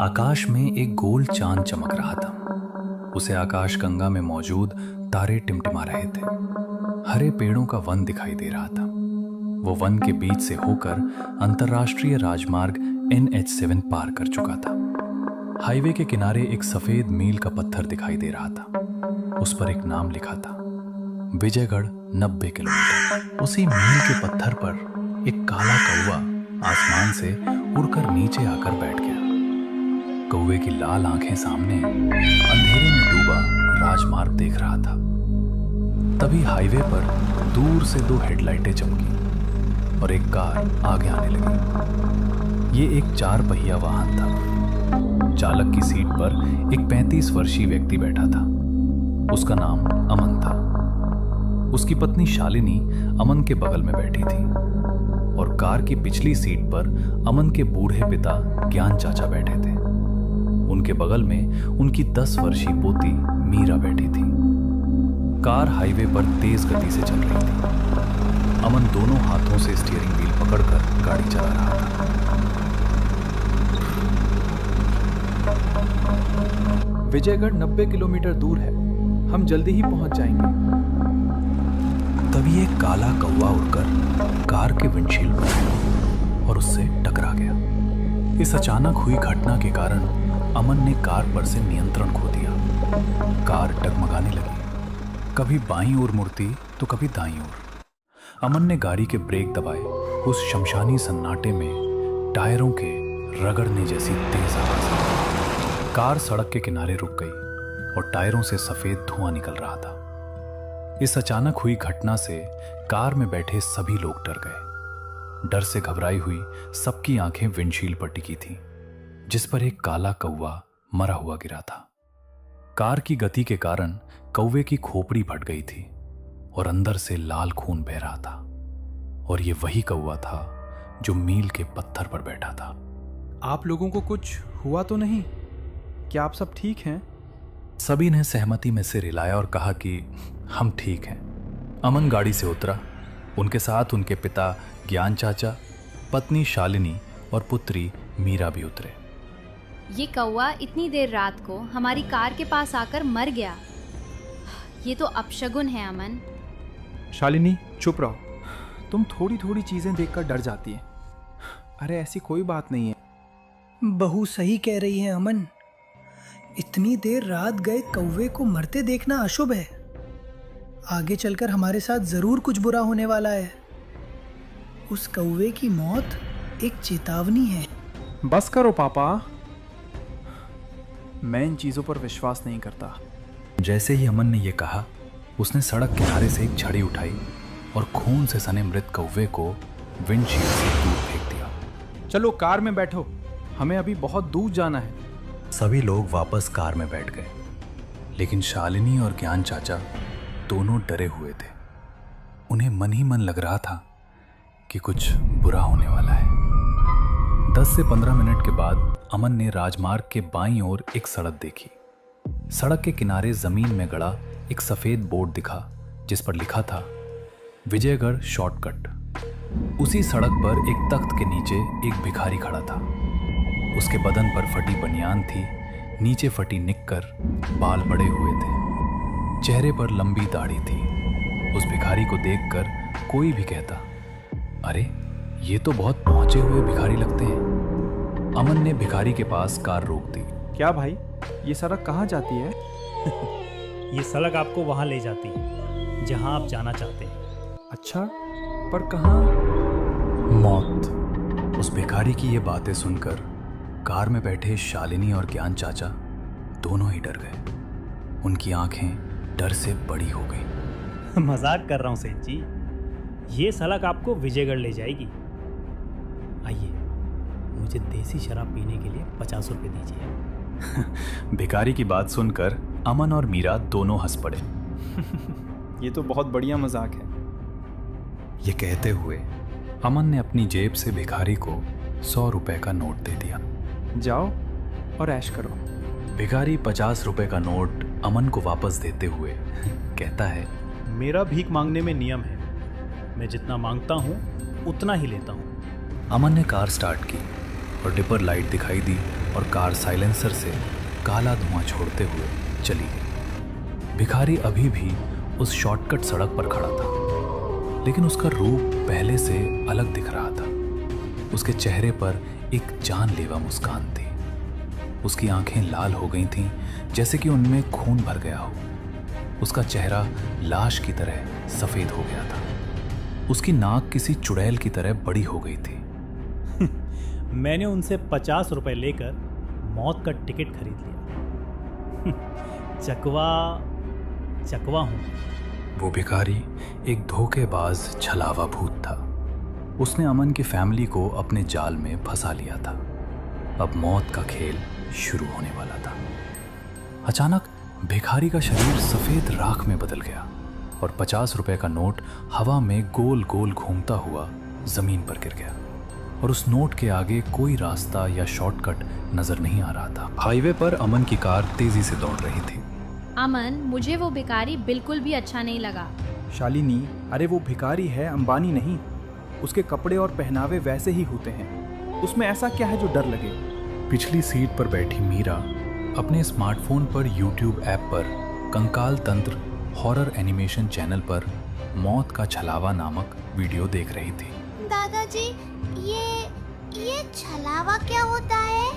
आकाश में एक गोल चांद चमक रहा था। उसे आकाश गंगा में मौजूद तारे टिमटिमा रहे थे। हरे पेड़ों का वन दिखाई दे रहा था। वो वन के बीच से होकर अंतर्राष्ट्रीय राजमार्ग NH7 पार कर चुका था। हाईवे के किनारे एक सफेद मील का पत्थर दिखाई दे रहा था। उस पर एक नाम लिखा था, विजयगढ़ 90 किलोमीटर। उसी मील के पत्थर पर एक काला कौवा आसमान से उड़कर नीचे आकर बैठ गया। कौवे की लाल आंखें सामने अंधेरे में डूबा राजमार्ग देख रहा था। तभी हाईवे पर दूर से दो हेडलाइटें चमकी और एक कार आगे आने लगी। ये एक 4 पहिया वाहन था। चालक की सीट पर एक 35 वर्षीय व्यक्ति बैठा था। उसका नाम अमन था। उसकी पत्नी शालिनी अमन के बगल में बैठी थी और कार की पिछली सीट पर अमन के बूढ़े पिता ज्ञान चाचा बैठे थे। उनके बगल में उनकी 10 वर्षीय पोती मीरा बैठी थी। कार हाईवे पर तेज गति से चल रही थी। अमन दोनों हाथों से स्टीयरिंग व्हील पकड़कर गाड़ी चला रहा था। विजयगढ़ 90 किलोमीटर दूर है, हम जल्दी ही पहुंच जाएंगे। तभी एक काला कौवा उड़कर कार के विंडशील्ड पर आया और उससे टकरा गया। इस अचानक हुई घटना के कारण अमन ने कार पर से नियंत्रण खो दिया। कार डगमगाने लगी, कभी बाईं ओर मुड़ती तो कभी दाईं ओर। अमन ने गाड़ी के ब्रेक दबाए। उस शमशानी सन्नाटे में टायरों के रगड़ने जैसी तेज आवाज आई। कार सड़क के किनारे रुक गई और टायरों से सफेद धुआं निकल रहा था। इस अचानक हुई घटना से कार में बैठे सभी लोग डर गए। डर से घबराई हुई सबकी आंखें विंडशील्ड पर टिकी थीं, जिस पर एक काला कौवा मरा हुआ गिरा था। कार की गति के कारण कौवे की खोपड़ी फट गई थी और अंदर से लाल खून बह रहा था। और ये वही कौवा था जो मील के पत्थर पर बैठा था। आप लोगों को कुछ हुआ तो नहीं? क्या आप सब ठीक हैं? सभी ने सहमति में सिर हिलाया और कहा कि हम ठीक हैं। अमन गाड़ी से उतरा। उनके साथ उनके पिता ज्ञान चाचा, पत्नी शालिनी और पुत्री मीरा भी उतरे। ये कौवा इतनी देर रात को हमारी कार के पास आकर मर गया। ये तो अपशगुन है अमन। शालिनी चुप रहो, तुम थोड़ी थोड़ी चीजें देखकर डर जाती हैं। अरे ऐसी कोई बात नहीं है। बहू सही कह रही है अमन। इतनी देर रात गए कौवे को मरते देखना अशुभ है। आगे चलकर हमारे साथ जरूर कुछ बुरा होने वाला है। उस कौवे की मौत एक चेतावनी है। बस करो पापा, मैं इन चीजों पर विश्वास नहीं करता। जैसे ही अमन ने यह कहा, उसने सड़क किनारे से एक छड़ी उठाई और खून से सने मृत कौवे को विंडशील्ड से दूर फेंक दिया। चलो कार में बैठो, हमें अभी बहुत दूर जाना है। सभी लोग वापस कार में बैठ गए, लेकिन शालिनी और ज्ञान चाचा दोनों डरे हुए थे। उन्हें मन ही मन लग रहा था कि कुछ बुरा होने वाला है। 10 से 15 मिनट के बाद अमन ने राजमार्ग के बाईं ओर एक सड़क देखी। सड़क के किनारे जमीन में गड़ा एक सफेद बोर्ड दिखा, जिस पर लिखा था विजयगढ़ शॉर्टकट। उसी सड़क पर एक तख्त के नीचे एक भिखारी खड़ा था। उसके बदन पर फटी बनियान थी, नीचे फटी निक्कर, बाल बड़े हुए थे, चेहरे पर लंबी दाढ़ी थी। उस भिखारी को देखकर कोई भी कहता, अरे ये तो बहुत पहुंचे हुए भिखारी लगते हैं। अमन ने भिखारी के पास कार रोक दी। क्या भाई, ये सड़क कहाँ जाती है? ये सड़क आपको वहां ले जाती है जहां आप जाना चाहते हैं। अच्छा, पर कहाँ? मौत। उस भिखारी की ये बातें सुनकर कार में बैठे शालिनी और ज्ञान चाचा दोनों ही डर गए। उनकी आंखें डर से बड़ी हो गई। मजाक कर रहा हूं सेठ जी, ये सड़क आपको विजयगढ़ ले जाएगी। आइए, मुझे देसी शराब पीने के लिए 50 रुपए दीजिए। भिखारी की बात सुनकर अमन और मीरा दोनों हंस पड़े। ये तो बहुत बढ़िया मजाक है। ये कहते हुए अमन ने अपनी जेब से भिखारी को 100 रुपए का नोट दे दिया। जाओ और ऐश करो। भिखारी 50 रुपए का नोट अमन को वापस देते हुए कहता है, मेरा भीख मांगने में नियम है, मैं जितना मांगता हूँ उतना ही लेता हूँ। अमन ने कार स्टार्ट की और डिपर लाइट दिखाई दी और कार साइलेंसर से काला धुआं छोड़ते हुए चली गई। भिखारी अभी भी उस शॉर्टकट सड़क पर खड़ा था, लेकिन उसका रूप पहले से अलग दिख रहा था। उसके चेहरे पर एक जानलेवा मुस्कान थी। उसकी आंखें लाल हो गई थीं, जैसे कि उनमें खून भर गया हो। उसका चेहरा लाश की तरह सफेद हो गया था। उसकी नाक किसी चुड़ैल की तरह बड़ी हो गई थी। मैंने उनसे 50 रुपए लेकर मौत का टिकट खरीद लिया। चकवा हूं। वो भिखारी एक धोखेबाज छलावा भूत था। उसने अमन की फैमिली को अपने जाल में फंसा लिया था। अब मौत का खेल शुरू होने वाला था। अचानक भिखारी का शरीर सफेद राख में बदल गया और 50 रुपए का नोट हवा में गोल गोल घूमता हुआ जमीन पर गिर गया। और उस नोट के आगे कोई रास्ता या शॉर्टकट नजर नहीं आ रहा था। हाईवे पर अमन की कार तेजी से दौड़ रही थी। अमन, मुझे वो भिखारी बिल्कुल भी अच्छा नहीं लगा। शालिनी, अरे वो भिखारी है, अंबानी नहीं। उसके कपड़े और पहनावे वैसे ही होते हैं। उसमें ऐसा क्या है जो डर लगे? पिछली सीट पर बैठी मीरा अपने स्मार्टफोन पर यूट्यूब ऐप पर कंकाल तंत्र हॉरर एनिमेशन चैनल पर मौत का छलावा नामक वीडियो देख रही थी। दादाजी, ये छलावा क्या होता है?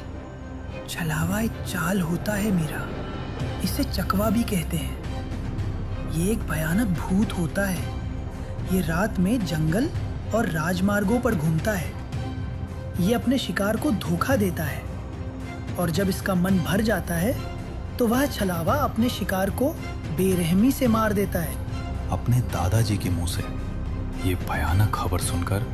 छलावा एक चाल होता है मीरा, इसे चकवा भी कहते हैं। ये एक भयानक भूत होता है। ये रात में जंगल और राजमार्गों पर घूमता है। ये अपने शिकार को धोखा देता है और जब इसका मन भर जाता है तो वह छलावा अपने शिकार को बेरहमी से मार देता है। अपने दादाजी के मुंह से ये भयानक खबर सुनकर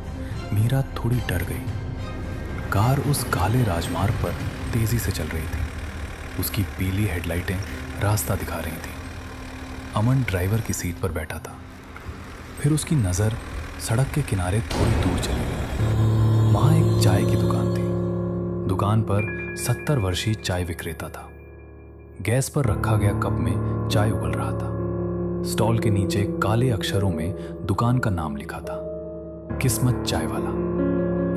मीरा थोड़ी डर गई। कार उस काले राजमार्ग पर तेजी से चल रही थी। उसकी पीली हेडलाइटें रास्ता दिखा रही थी। अमन ड्राइवर की सीट पर बैठा था। फिर उसकी नज़र सड़क के किनारे थोड़ी दूर चली गई। वहाँ एक चाय की दुकान थी। दुकान पर 70 वर्षीय चाय विक्रेता था। गैस पर रखा गया कप में चाय उबल रहा था। स्टॉल के नीचे काले अक्षरों में दुकान का नाम लिखा था, किस्मत चाय वाला।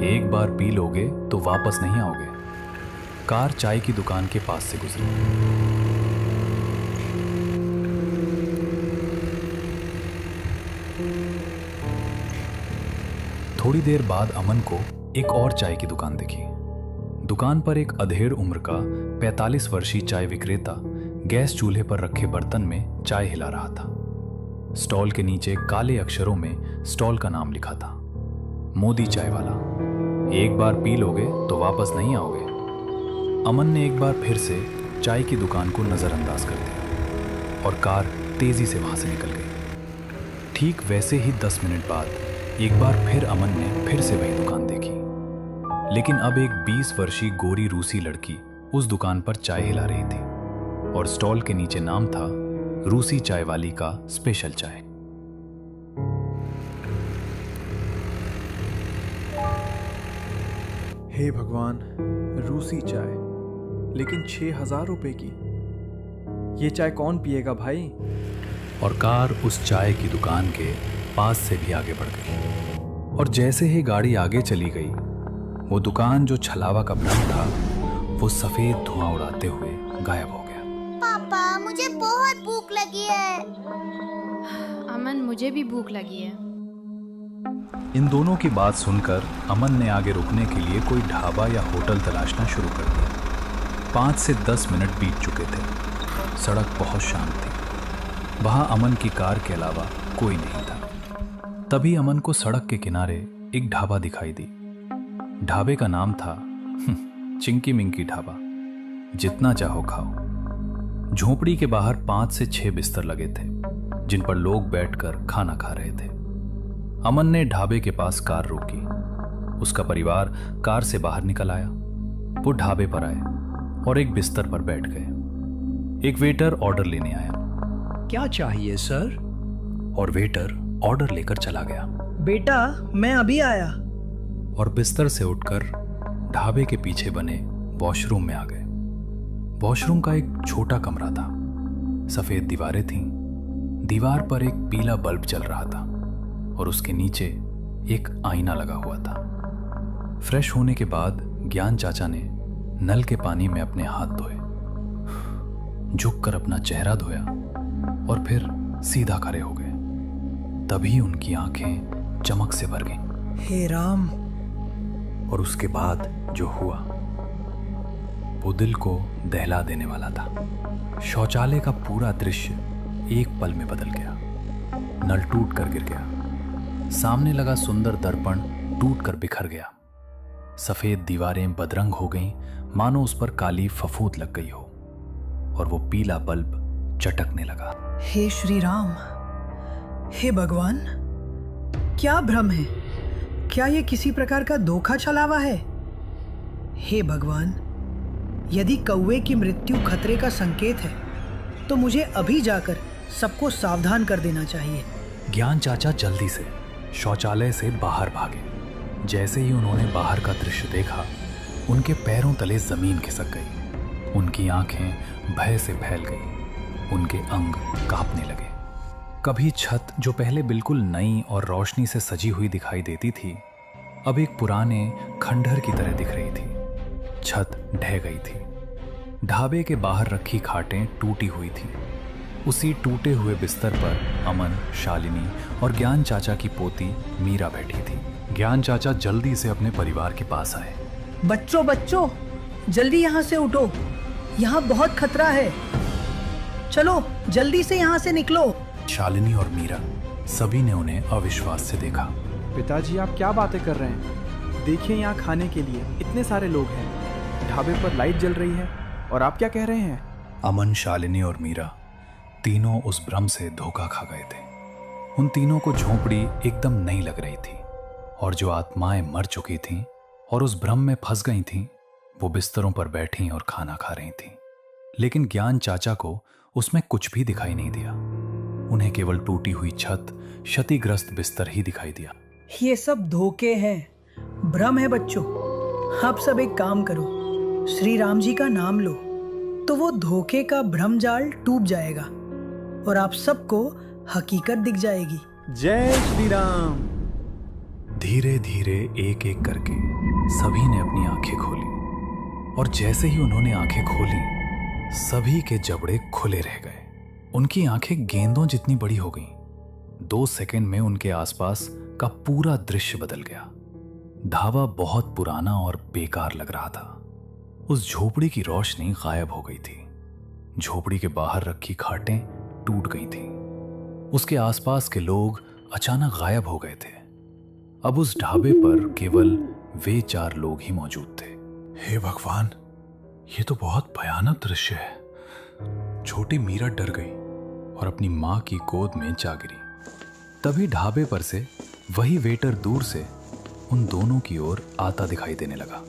एक बार पी लोगे तो वापस नहीं आओगे। कार चाय की दुकान के पास से गुजरी। थोड़ी देर बाद अमन को एक और चाय की दुकान दिखी। दुकान पर एक अधेड़ उम्र का 45 वर्षीय चाय विक्रेता गैस चूल्हे पर रखे बर्तन में चाय हिला रहा था। स्टॉल के नीचे काले अक्षरों में स्टॉल का नाम लिखा था, मोदी चाय वाला। एक बार पी लोगे तो वापस नहीं आओगे। अमन ने एक बार फिर से चाय की दुकान को नज़रअंदाज कर दिया और कार तेजी से वहां से निकल गई। ठीक वैसे ही 10 मिनट बाद एक बार फिर अमन ने फिर से वही दुकान देखी, लेकिन अब एक 20 वर्षीय गोरी रूसी लड़की उस दुकान पर चाय हिला रही थी और स्टॉल के नीचे नाम था, रूसी चाय वाली का स्पेशल चाय। हे भगवान, रूसी चाय, लेकिन 6,000 रुपए की। ये चाय कौन पिएगा भाई? और कार उस चाय की दुकान के पास से भी आगे बढ़ गई और जैसे ही गाड़ी आगे चली गई, वो दुकान जो छलावा का भ्रम था वो सफेद धुआं उड़ाते हुए गायब हो गया। पापा, मुझे बहुत भूख लगी है। अमन, मुझे भी भूख लगी है। इन दोनों की बात सुनकर अमन ने आगे रुकने के लिए कोई ढाबा या होटल तलाशना शुरू कर दिया। 5 से 10 मिनट बीत चुके थे। सड़क बहुत शांत थी। वहाँ अमन की कार के अलावा कोई नहीं था। तभी अमन को सड़क के किनारे एक ढाबा दिखाई दी। ढाबे का नाम था चिंकी मिंकी ढाबा, जितना चाहो खाओ। झोपड़ी के बाहर 5 से 6 बिस्तर लगे थे जिन पर लोग बैठकर खाना खा रहे थे। अमन ने ढाबे के पास कार रोकी। उसका परिवार कार से बाहर निकल आया। वो ढाबे पर आए और एक बिस्तर पर बैठ गए। एक वेटर ऑर्डर लेने आया। क्या चाहिए सर? और वेटर ऑर्डर लेकर चला गया। बेटा, मैं अभी आया। और बिस्तर से उठकर ढाबे के पीछे बने वॉशरूम में आ गए। वॉशरूम का एक छोटा कमरा था। सफेद दीवारें थीं। दीवार पर एक पीला बल्ब जल रहा था और उसके नीचे एक आईना लगा हुआ था। फ्रेश होने के बाद ज्ञान चाचा ने नल के पानी में अपने हाथ धोए, झुककर अपना चेहरा धोया और फिर सीधा खड़े हो गए। तभी उनकी आंखें चमक से भर गईं। हे राम! और उसके बाद जो हुआ वो दिल को दहला देने वाला था। शौचालय का पूरा दृश्य एक पल में बदल गया। नल टूट कर गिर गया, सामने लगा सुंदर दर्पण टूट कर बिखर गया, सफेद दीवारें बदरंग हो गईं, मानो उस पर काली फफूंद लग गई हो, और वो पीला बल्ब चटकने लगा। हे श्री राम! हे भगवान! क्या भ्रम है? क्या ये किसी प्रकार का धोखा छलावा है? हे भगवान, यदि कौवे की मृत्यु खतरे का संकेत है तो मुझे अभी जाकर सबको सावधान कर देना चाहिए। ज्ञान चाचा जल्दी से शौचालय से बाहर भागे। जैसे ही उन्होंने बाहर का दृश्य देखा, उनके पैरों तले जमीन खिसक गई। उनकी आंखें भय से फैल गई, उनके अंग कांपने लगे। कभी छत जो पहले बिल्कुल नई और रोशनी से सजी हुई दिखाई देती थी, अब एक पुराने खंडहर की तरह दिख रही थी। छत ढह गई थी। ढाबे के बाहर रखी खाटें टूटी हुई थीं। उसी टूटे हुए बिस्तर पर अमन, शालिनी और ज्ञान चाचा की पोती मीरा बैठी थी। ज्ञान चाचा जल्दी से अपने परिवार के पास आए। बच्चों, जल्दी यहाँ से उठो, यहाँ बहुत खतरा है। चलो जल्दी से यहाँ से निकलो। शालिनी और मीरा सभी ने उन्हें अविश्वास से देखा। पिताजी, आप क्या बातें कर रहे हैं? देखिए, यहाँ खाने के लिए इतने सारे लोग हैं, ढाबे पर लाइट जल रही है, और आप क्या कह रहे हैं? अमन, शालिनी और मीरा तीनों उस भ्रम से धोखा खा गए थे। उन तीनों को झोंपड़ी एकदम नई लग रही थी, और जो आत्माएं मर चुकी थीं और उस भ्रम में फंस गई थीं, वो बिस्तरों पर बैठी और खाना खा रही थीं। लेकिन ज्ञान चाचा को उसमें कुछ भी दिखाई नहीं दिया। उन्हें केवल टूटी हुई छत, क्षतिग्रस्त बिस्तर ही दिखाई दिया। ये सब धोखे हैं, भ्रम है बच्चों। आप सब एक काम करो, श्री राम जी का नाम लो, तो वो धोखे का भ्रम जाल टूट जाएगा और आप सबको हकीकत दिख जाएगी। जय श्री राम। धीरे धीरे एक एक करके सभी ने अपनी आंखें खोली, और जैसे ही उन्होंने आंखें खोली, सभी के जबड़े खुले रह गए। उनकी आंखें गेंदों जितनी बड़ी हो गईं। 2 सेकंड में उनके आसपास का पूरा दृश्य बदल गया। ढाबा बहुत पुराना और बेकार लग रहा था। उस झोपड़ी की रोशनी गायब हो गई थी। झोपड़ी के बाहर रखी खाटें टूट गई थीं। उसके आसपास के लोग अचानक गायब हो गए थे। अब उस ढाबे पर केवल वे 4 लोग ही मौजूद थे। हे भगवान, ये तो बहुत भयानक दृश्य है। छोटी मीरा डर गई और अपनी मां की गोद में जा गिरी। तभी ढाबे पर से वही वेटर दूर से उन दोनों की ओर आता दिखाई देने लगा।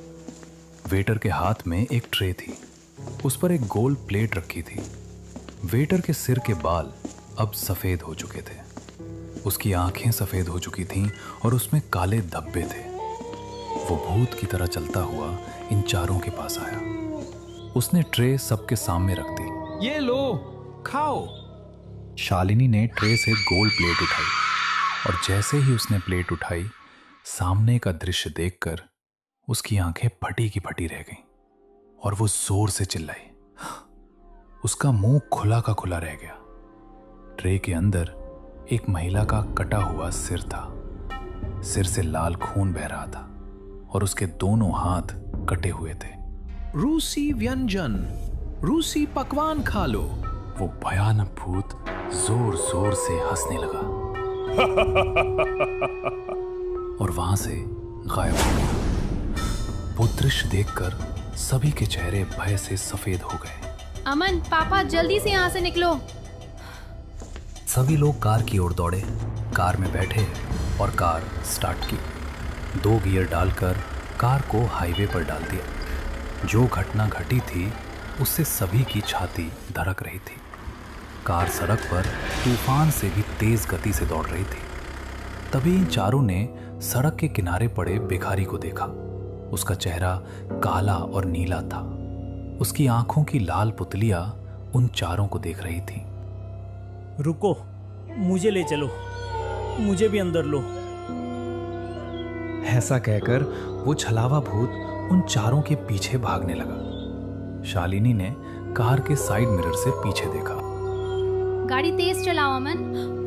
वेटर के हाथ में एक ट्रे थी, उस पर एक गोल प्लेट रखी थी। वेटर के सिर के बाल अब सफेद हो चुके थे, उसकी आंखें सफेद हो चुकी थीं और उसमें काले धब्बे थे। वो भूत की तरह चलता हुआ इन चारों के पास आया। उसने ट्रे सबके सामने रख दी। ये लो, खाओ। शालिनी ने ट्रे से गोल प्लेट उठाई, और जैसे ही उसने प्लेट उठाई, सामने का दृश्य देखकर उसकी आंखें फटी की फटी रह गईं और वो जोर से चिल्लाई। उसका मुंह खुला का खुला रह गया। ट्रे के अंदर एक महिला का कटा हुआ सिर था। सिर से लाल खून बह रहा था और उसके दोनों हाथ कटे हुए थे। रूसी व्यंजन, रूसी पकवान खा लो। वो भयानक भूत जोर जोर से हंसने लगा और वहां से गायब हो गया। वो दृश्य देखकर सभी के चेहरे भय से सफेद हो गए। अमन, पापा जल्दी से यहाँ से निकलो। सभी लोग कार की ओर दौड़े, कार में बैठे और कार स्टार्ट की। 2 गियर डालकर कार को हाईवे पर डाल दिया। जो घटना घटी थी उससे सभी की छाती धड़क रही थी। कार सड़क पर तूफान से भी तेज गति से दौड़ रही थी। तभी इन चारों ने सड़क के किनारे पड़े भिखारी को देखा। उसका चेहरा काला और नीला था। उसकी आंखों की लाल पुतलियां उन चारों को देख रही थी। रुको, मुझे ले चलो, मुझे भी अंदर लो। ऐसा कहकर वो छलावा भूत उन चारों के पीछे भागने लगा। शालिनी ने कार के साइड मिरर से पीछे देखा। गाड़ी तेज चलाओ अमन,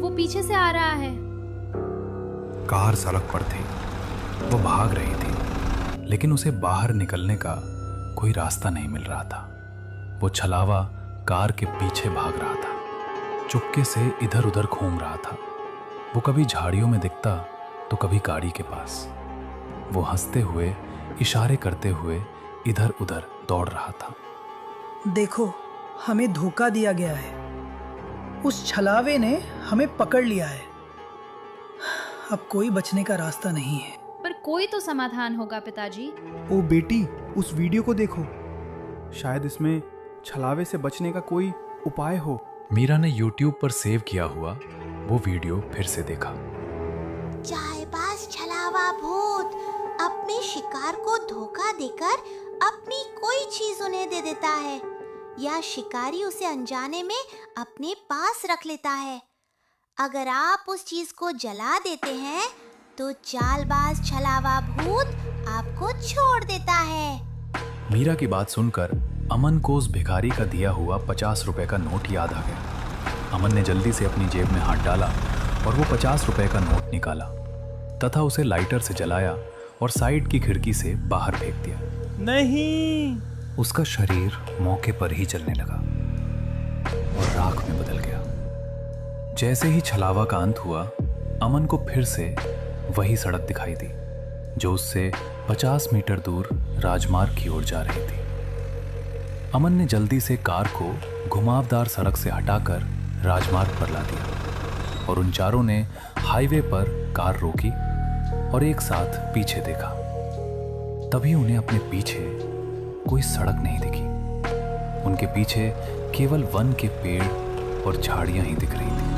वो पीछे से आ रहा है। कार सड़क पर थी, वो भाग रही थी, लेकिन उसे बाहर निकलने का कोई रास्ता नहीं मिल रहा था। वो छलावा कार के पीछे भाग रहा था, चुपके से इधर उधर घूम रहा था। वो कभी झाड़ियों में दिखता तो कभी गाड़ी के पास। वो हंसते हुए, इशारे करते हुए इधर उधर दौड़ रहा था। देखो, हमें धोखा दिया गया है। उस छलावे ने हमें पकड़ लिया है। अब कोई बचने का रास्ता नहीं है। पर कोई तो समाधान होगा पिताजी। ओ बेटी, उस वीडियो को देखो, शायद इसमें छलावे से बचने का कोई उपाय हो। मीरा ने YouTube पर सेव किया हुआ वो वीडियो फिर से देखा। चालबाज छलावा भूत अपने शिकार को धोखा देकर अपनी कोई चीज उन्हें दे देता है, या शिकारी उसे अनजाने में अपने पास रख लेता है। अगर आप उस चीज को जला देते हैं तो चालबाज छलावा भूत आपको छोड़ देता है। मीरा की बात सुनकर अमन को उस भिखारी का दिया हुआ 50 रुपए का नोट याद आ गया। अमन ने जल्दी से अपनी जेब में हाथ डाला और वो 50 रुपए का नोट निकाला तथा उसे लाइटर से जलाया और साइड की खिड़की से बाहर फेंक दिया। नहीं! उसका शरीर मौके पर ही जलने लगा और राख में बदल गया। जैसे ही छलावा का अंत हुआ, अमन को फिर से वही सड़क दिखाई दी जो उससे 50 मीटर दूर राजमार्ग की ओर जा रही थी। अमन ने जल्दी से कार को घुमावदार सड़क से हटाकर राजमार्ग पर ला दिया और उन चारों ने हाईवे पर कार रोकी और एक साथ पीछे देखा। तभी उन्हें अपने पीछे कोई सड़क नहीं दिखी। उनके पीछे केवल वन के पेड़ और झाड़ियां ही दिख रही थी।